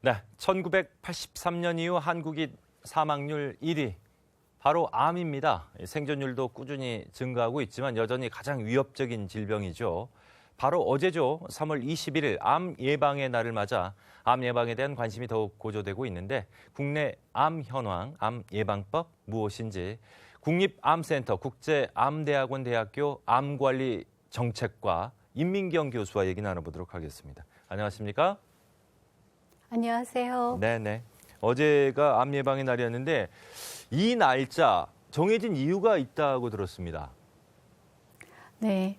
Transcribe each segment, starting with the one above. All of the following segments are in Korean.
네, 1983년 이후 한국인 사망률 1위, 바로 암입니다. 생존율도 꾸준히 증가하고 있지만 여전히 가장 위협적인 질병이죠. 바로 어제죠. 3월 21일 암 예방의 날을 맞아 암 예방에 대한 관심이 더욱 고조되고 있는데 국내 암 현황, 암 예방법 무엇인지 국립암센터 국제암대학원 대학교 암관리 정책과 임민경 교수와 얘기 나눠보도록 하겠습니다. 안녕하십니까? 안녕하세요. 네네. 어제가 암 예방의 날이었는데 이 날짜 정해진 이유가 있다고 들었습니다. 네,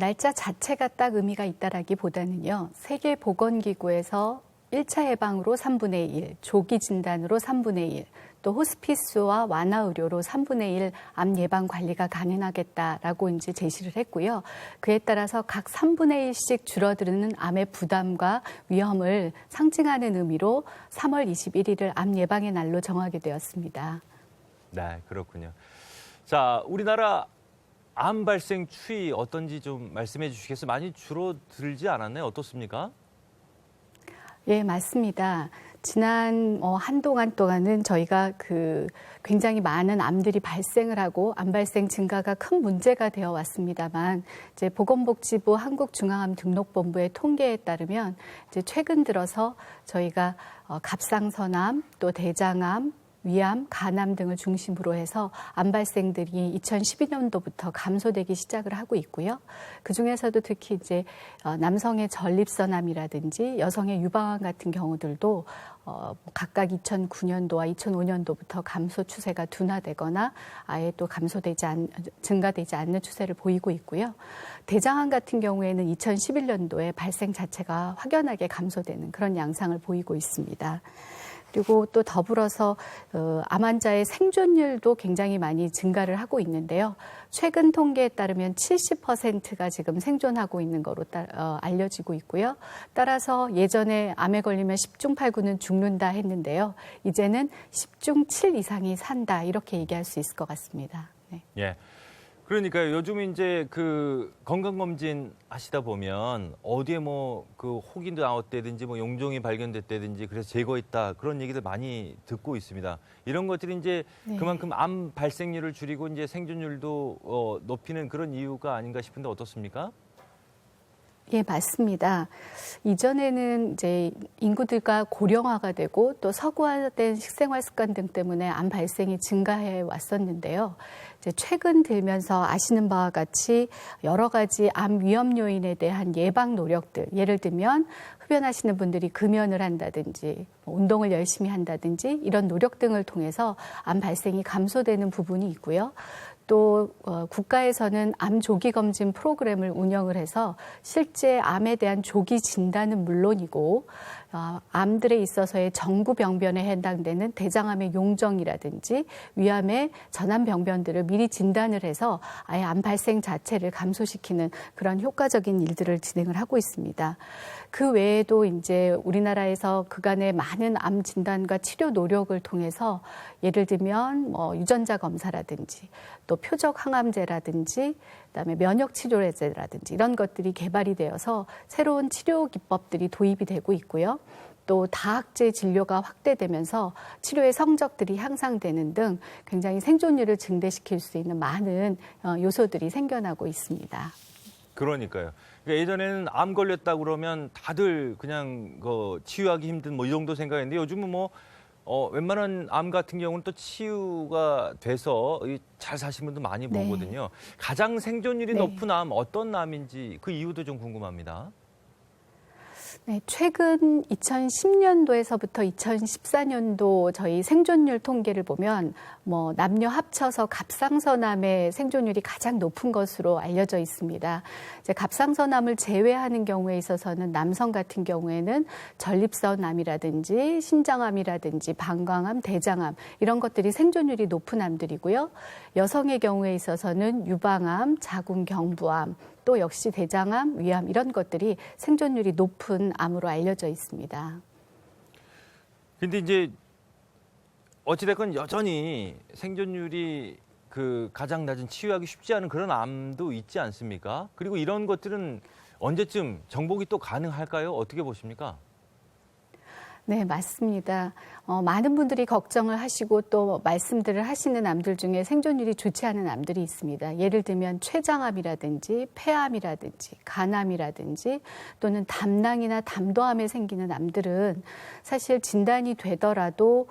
날짜 자체가 딱 의미가 있다라기보다는요. 세계보건기구에서 1차 예방으로 3분의 1, 조기 진단으로 3분의 1, 또 호스피스와 완화 의료로 3분의 1 암 예방 관리가 가능하겠다라고 이제 제시를 했고요. 그에 따라서 각 3분의 1씩 줄어드는 암의 부담과 위험을 상징하는 의미로 3월 21일을 암 예방의 날로 정하게 되었습니다. 네, 그렇군요. 자, 우리나라 암 발생 추이 어떤지 좀 말씀해 주시겠어요? 많이 줄어들지 않았나요? 어떻습니까? 예, 맞습니다. 지난 한동안 동안은 저희가 굉장히 많은 암들이 발생을 하고 암 발생 증가가 큰 문제가 되어 왔습니다만 이제 보건복지부 한국중앙암등록본부의 통계에 따르면 이제 최근 들어서 저희가 갑상선암 또 대장암 위암, 간암 등을 중심으로 해서 암 발생들이 2012년도부터 감소되기 시작을 하고 있고요. 그중에서도 특히 이제 남성의 전립선암이라든지 여성의 유방암 같은 경우들도 각각 2009년도와 2005년도부터 감소 추세가 둔화되거나 아예 또 증가되지 않는 추세를 보이고 있고요. 대장암 같은 경우에는 2011년도에 발생 자체가 확연하게 감소되는 그런 양상을 보이고 있습니다. 그리고 또 더불어서 암 환자의 생존율도 굉장히 많이 증가를 하고 있는데요. 최근 통계에 따르면 70%가 지금 생존하고 있는 거로 알려지고 있고요. 따라서 예전에 암에 걸리면 10중 8구는 죽는다 했는데요. 이제는 10중 7 이상이 산다 이렇게 얘기할 수 있을 것 같습니다. 네. 예. 그러니까요. 요즘 이제 건강검진 하시다 보면 어디에 혹이 나왔다든지 용종이 발견됐다든지 그래서 제거했다 그런 얘기들 많이 듣고 있습니다. 이런 것들이 이제 네. 그만큼 암 발생률을 줄이고 이제 생존율도 높이는 그런 이유가 아닌가 싶은데 어떻습니까? 예, 맞습니다. 이전에는 이제 인구들과 고령화가 되고 또 서구화된 식생활 습관 등 때문에 암 발생이 증가해 왔었는데요. 이제 최근 들면서 아시는 바와 같이 여러 가지 암 위험 요인에 대한 예방 노력들, 예를 들면 흡연하시는 분들이 금연을 한다든지 운동을 열심히 한다든지 이런 노력 등을 통해서 암 발생이 감소되는 부분이 있고요. 또 국가에서는 암 조기 검진 프로그램을 운영을 해서 실제 암에 대한 조기 진단은 물론이고 암들에 있어서의 정구 병변에 해당되는 대장암의 용종이라든지 위암의 전암 병변들을 미리 진단을 해서 아예 암 발생 자체를 감소시키는 그런 효과적인 일들을 진행을 하고 있습니다. 그 외에도 이제 우리나라에서 그간의 많은 암 진단과 치료 노력을 통해서 예를 들면 유전자 검사라든지 또 표적 항암제라든지 그다음에 면역 치료제라든지 이런 것들이 개발이 되어서 새로운 치료 기법들이 도입이 되고 있고요. 또 다학제 진료가 확대되면서 치료의 성적들이 향상되는 등 굉장히 생존율을 증대시킬 수 있는 많은 요소들이 생겨나고 있습니다. 그러니까요. 그러니까 예전에는 암 걸렸다 그러면 다들 그냥 치유하기 힘든 이 정도 생각했는데 요즘은 웬만한 암 같은 경우는 또 치유가 돼서 잘 사시는 분도 많이 보거든요. 네. 가장 생존율이 높은 암 어떤 암인지 그 이유도 좀 궁금합니다. 네, 최근 2010년도에서부터 2014년도 저희 생존율 통계를 보면 남녀 합쳐서 갑상선암의 생존율이 가장 높은 것으로 알려져 있습니다. 이제 갑상선암을 제외하는 경우에 있어서는 남성 같은 경우에는 전립선암이라든지 신장암이라든지 방광암, 대장암 이런 것들이 생존율이 높은 암들이고요. 여성의 경우에 있어서는 유방암, 자궁경부암 또 역시 대장암, 위암 이런 것들이 생존율이 높은 암으로 알려져 있습니다. 근데 이제 어찌됐건 여전히 생존율이 가장 낮은 치유하기 쉽지 않은 그런 암도 있지 않습니까? 그리고 이런 것들은 언제쯤 정복이 또 가능할까요? 어떻게 보십니까? 네, 맞습니다. 많은 분들이 걱정을 하시고 또 말씀들을 하시는 암들 중에 생존율이 좋지 않은 암들이 있습니다. 예를 들면 췌장암이라든지 폐암이라든지 간암이라든지 또는 담낭이나 담도암에 생기는 암들은 사실 진단이 되더라도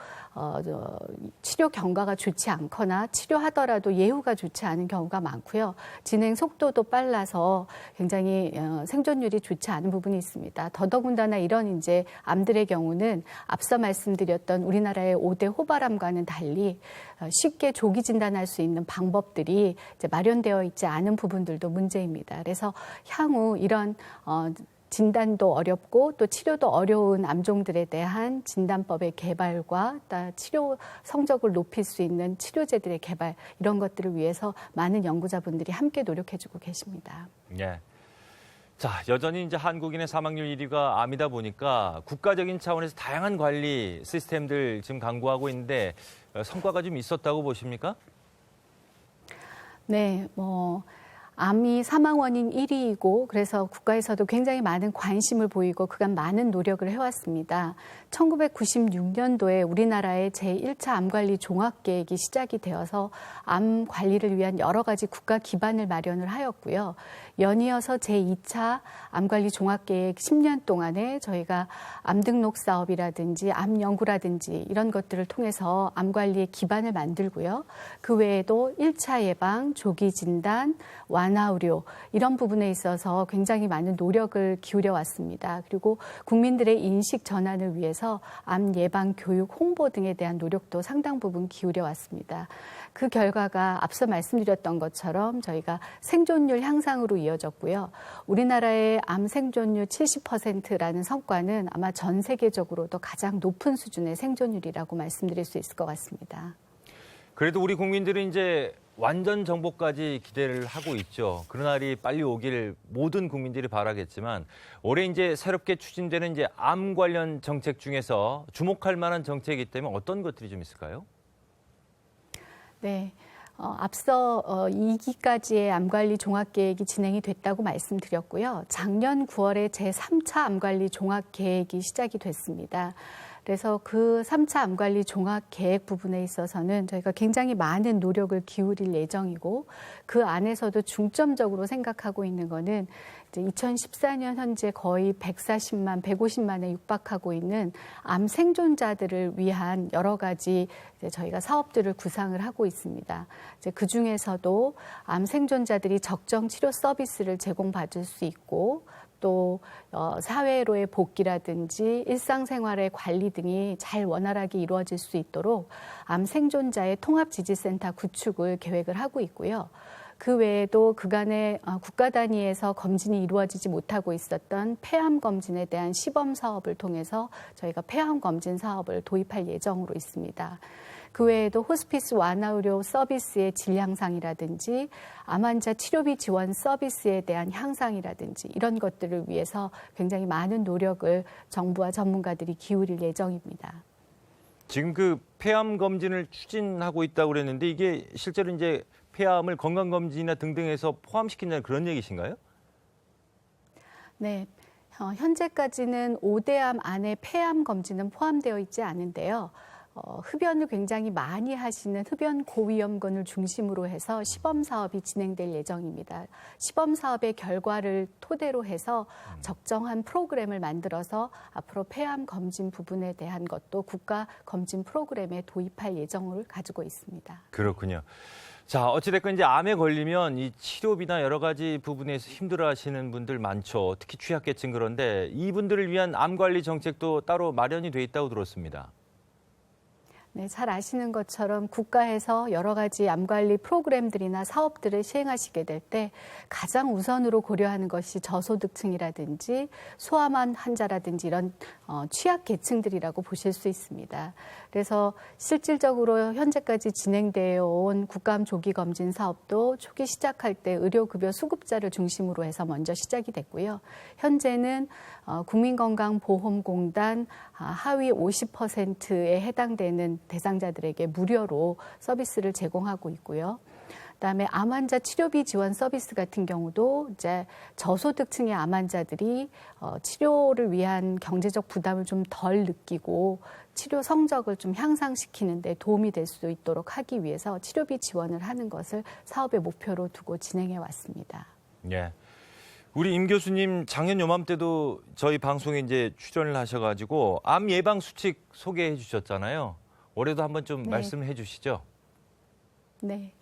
치료 경과가 좋지 않거나 치료하더라도 예후가 좋지 않은 경우가 많고요. 진행 속도도 빨라서 굉장히 생존율이 좋지 않은 부분이 있습니다. 더더군다나 이런 이제 암들의 경우는 앞서 말씀드렸던 우리나라의 5대 호발암과는 달리 쉽게 조기 진단할 수 있는 방법들이 이제 마련되어 있지 않은 부분들도 문제입니다. 그래서 향후 이런 진단도 어렵고 또 치료도 어려운 암종들에 대한 진단법의 개발과 또 치료 성적을 높일 수 있는 치료제들의 개발 이런 것들을 위해서 많은 연구자분들이 함께 노력해주고 계십니다. 네. 자, 여전히 이제 한국인의 사망률 1위가 암이다 보니까 국가적인 차원에서 다양한 관리 시스템들 지금 강구하고 있는데 성과가 좀 있었다고 보십니까? 네, 암이 사망 원인 1위이고 그래서 국가에서도 굉장히 많은 관심을 보이고 그간 많은 노력을 해왔습니다. 1996년도에 우리나라의 제1차 암관리 종합계획이 시작이 되어서 암 관리를 위한 여러 가지 국가 기반을 마련을 하였고요. 연이어서 제2차 암관리 종합계획 10년 동안에 저희가 암등록 사업이라든지 암연구라든지 이런 것들을 통해서 암관리의 기반을 만들고요. 그 외에도 1차 예방, 조기 진단, 완화 의료 이런 부분에 있어서 굉장히 많은 노력을 기울여 왔습니다. 그리고 국민들의 인식 전환을 위해서 암 예방 교육 홍보 등에 대한 노력도 상당 부분 기울여 왔습니다. 그 결과가 앞서 말씀드렸던 것처럼 저희가 생존율 향상으로 이어졌고요. 우리나라의 암 생존율 70%라는 성과는 아마 전 세계적으로도 가장 높은 수준의 생존율이라고 말씀드릴 수 있을 것 같습니다. 그래도 우리 국민들은 이제 완전 정복까지 기대를 하고 있죠. 그런 날이 빨리 오길 모든 국민들이 바라겠지만 올해 이제 새롭게 추진되는 이제 암 관련 정책 중에서 주목할 만한 정책이 있다면 어떤 것들이 좀 있을까요? 네. 앞서 2기까지의 암관리 종합계획이 진행이 됐다고 말씀드렸고요. 작년 9월에 제3차 암관리 종합계획이 시작이 됐습니다. 그래서 그 3차 암관리 종합계획 부분에 있어서는 저희가 굉장히 많은 노력을 기울일 예정이고 그 안에서도 중점적으로 생각하고 있는 거는 이제 2014년 현재 거의 140만, 150만에 육박하고 있는 암 생존자들을 위한 여러 가지 이제 저희가 사업들을 구상을 하고 있습니다. 이제 그 중에서도 암 생존자들이 적정 치료 서비스를 제공받을 수 있고 또 사회로의 복귀라든지 일상생활의 관리 등이 잘 원활하게 이루어질 수 있도록 암 생존자의 통합지지센터 구축을 계획을 하고 있고요. 그 외에도 그간에 국가 단위에서 검진이 이루어지지 못하고 있었던 폐암 검진에 대한 시범 사업을 통해서 저희가 폐암 검진 사업을 도입할 예정으로 있습니다. 그 외에도 호스피스 완화 의료 서비스의 질 향상이라든지 암 환자 치료비 지원 서비스에 대한 향상이라든지 이런 것들을 위해서 굉장히 많은 노력을 정부와 전문가들이 기울일 예정입니다. 지금 그 폐암 검진을 추진하고 있다고 그랬는데 이게 실제로 이제 폐암을 건강검진이나 등등해서 포함시킨다는 그런 얘기신가요? 네. 현재까지는 5대암 안에 폐암 검진은 포함되어 있지 않은데요. 흡연을 굉장히 많이 하시는 흡연 고위험군을 중심으로 해서 시범 사업이 진행될 예정입니다. 시범 사업의 결과를 토대로 해서 적정한 프로그램을 만들어서 앞으로 폐암 검진 부분에 대한 것도 국가 검진 프로그램에 도입할 예정을 가지고 있습니다. 그렇군요. 자, 어찌됐건 이제 암에 걸리면 이 치료비나 여러 가지 부분에서 힘들어하시는 분들 많죠. 특히 취약계층 그런데 이분들을 위한 암 관리 정책도 따로 마련이 돼 있다고 들었습니다. 네, 잘 아시는 것처럼 국가에서 여러 가지 암관리 프로그램들이나 사업들을 시행하시게 될 때 가장 우선으로 고려하는 것이 저소득층이라든지 소아암 환자라든지 이런 취약계층들이라고 보실 수 있습니다. 그래서 실질적으로 현재까지 진행되어 온 국가암 조기검진 사업도 초기 시작할 때 의료급여 수급자를 중심으로 해서 먼저 시작이 됐고요. 현재는 국민건강보험공단 하위 50%에 해당되는 대상자들에게 무료로 서비스를 제공하고 있고요. 그다음에 암 환자 치료비 지원 서비스 같은 경우도 이제 저소득층의 암 환자들이 치료를 위한 경제적 부담을 좀 덜 느끼고 치료 성적을 좀 향상시키는 데 도움이 될 수 있도록 하기 위해서 치료비 지원을 하는 것을 사업의 목표로 두고 진행해 왔습니다. 예. 우리 임 교수님 작년 요맘때도 저희 방송에 이제 출연을 하셔가지고 암 예방 수칙 소개해 주셨잖아요. 올해도 한번 좀 네. 말씀해 주시죠. 네.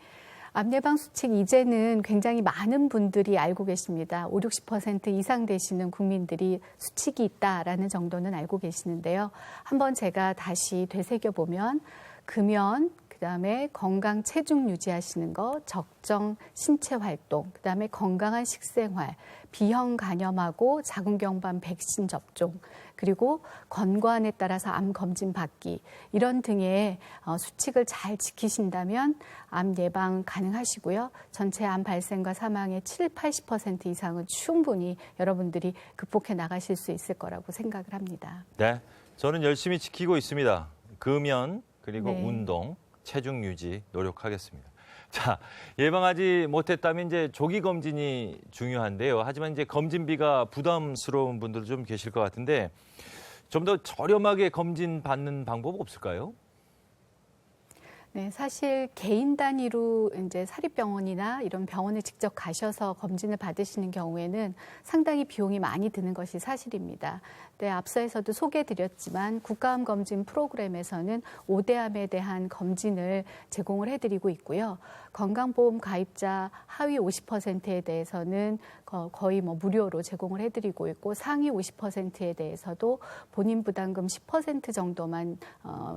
암 예방 수칙 이제는 굉장히 많은 분들이 알고 계십니다. 50-60% 이상 되시는 국민들이 수칙이 있다라는 정도는 알고 계시는데요. 한번 제가 다시 되새겨보면 금연, 그다음에 건강 체중 유지하시는 거, 적정 신체 활동, 그다음에 건강한 식생활, 비형 간염하고 자궁경부암 백신 접종, 그리고 권고안에 따라서 암 검진 받기 이런 등의 수칙을 잘 지키신다면 암 예방 가능하시고요. 전체 암 발생과 사망의 70-80% 이상은 충분히 여러분들이 극복해 나가실 수 있을 거라고 생각을 합니다. 네, 저는 열심히 지키고 있습니다. 금연 그리고 네. 운동, 체중 유지 노력하겠습니다. 자, 예방하지 못했다면 이제 조기 검진이 중요한데요. 하지만 이제 검진비가 부담스러운 분들도 좀 계실 것 같은데 좀 더 저렴하게 검진 받는 방법 없을까요? 네, 사실 개인 단위로 이제 사립병원이나 이런 병원에 직접 가셔서 검진을 받으시는 경우에는 상당히 비용이 많이 드는 것이 사실입니다. 네, 앞서에서도 소개해드렸지만 국가암 검진 프로그램에서는 5대암에 대한 검진을 제공을 해드리고 있고요. 건강보험 가입자 하위 50%에 대해서는 거의 무료로 제공을 해드리고 있고 상위 50%에 대해서도 본인 부담금 10% 정도만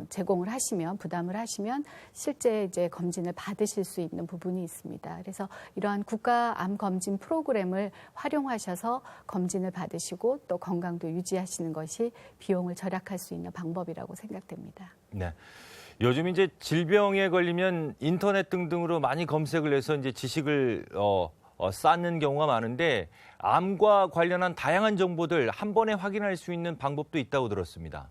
제공을 하시면 부담을 하시면 실제 이제 검진을 받으실 수 있는 부분이 있습니다. 그래서 이러한 국가암 검진 프로그램을 활용하셔서 검진을 받으시고 또 건강도 유지하시는 것이 비용을 절약할 수 있는 방법이라고 생각됩니다. 네. 요즘 이제 질병에 걸리면 인터넷 등등으로 많이 검색을 해서 이제 지식을 쌓는 경우가 많은데 암과 관련한 다양한 정보들 한 번에 확인할 수 있는 방법도 있다고 들었습니다.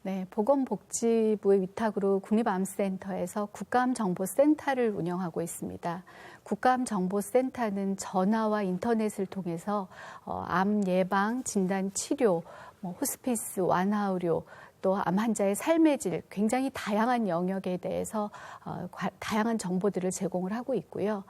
네, 보건복지부의 위탁으로 국립암센터에서 국가암정보센터를 운영하고 있습니다. 국가암정보센터는 전화와 인터넷을 통해서 암 예방, 진단, 치료, 호스피스, 완화의료, 또 암 환자의 삶의 질, 굉장히 다양한 영역에 대해서 다양한 정보들을 제공을 하고 있고요.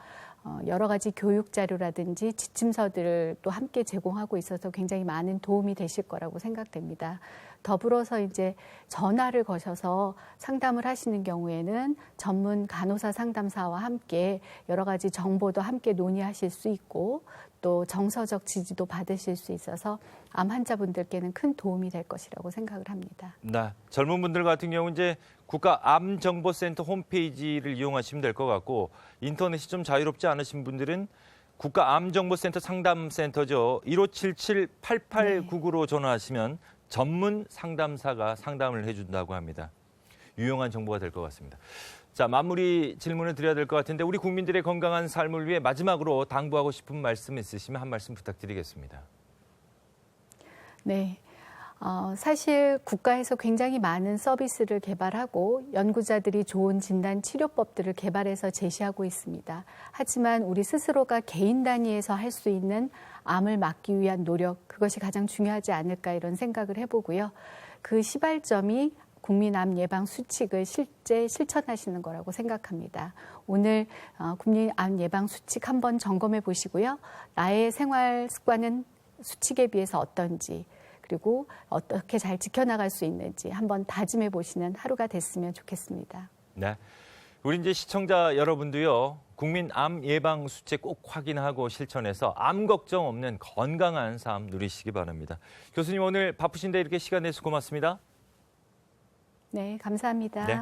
여러 가지 교육 자료라든지 지침서들을 또 함께 제공하고 있어서 굉장히 많은 도움이 되실 거라고 생각됩니다. 더불어서 이제 전화를 거셔서 상담을 하시는 경우에는 전문 간호사 상담사와 함께 여러 가지 정보도 함께 논의하실 수 있고 또 정서적 지지도 받으실 수 있어서 암 환자분들께는 큰 도움이 될 것이라고 생각을 합니다. 네, 젊은 분들 같은 경우 이제 국가암정보센터 홈페이지를 이용하시면 될 것 같고 인터넷이 좀 자유롭지 않으신 분들은 국가암정보센터 상담센터죠. 1577-8899로 전화하시면 전문 상담사가 상담을 해준다고 합니다. 유용한 정보가 될 것 같습니다. 자, 마무리 질문을 드려야 될 것 같은데 우리 국민들의 건강한 삶을 위해 마지막으로 당부하고 싶은 말씀 있으시면 한 말씀 부탁드리겠습니다. 네. 사실 국가에서 굉장히 많은 서비스를 개발하고 연구자들이 좋은 진단 치료법들을 개발해서 제시하고 있습니다. 하지만 우리 스스로가 개인 단위에서 할 수 있는 암을 막기 위한 노력, 그것이 가장 중요하지 않을까 이런 생각을 해보고요. 그 시발점이 국민암 예방 수칙을 실제 실천하시는 거라고 생각합니다. 오늘 국민암 예방 수칙 한번 점검해 보시고요. 나의 생활 습관은 수칙에 비해서 어떤지 그리고 어떻게 잘 지켜나갈 수 있는지 한번 다짐해 보시는 하루가 됐으면 좋겠습니다. 네, 우리 이제 시청자 여러분도요. 국민 암 예방 수칙 꼭 확인하고 실천해서 암 걱정 없는 건강한 삶 누리시기 바랍니다. 교수님 오늘 바쁘신데 이렇게 시간 내서 고맙습니다. 네, 감사합니다. 네.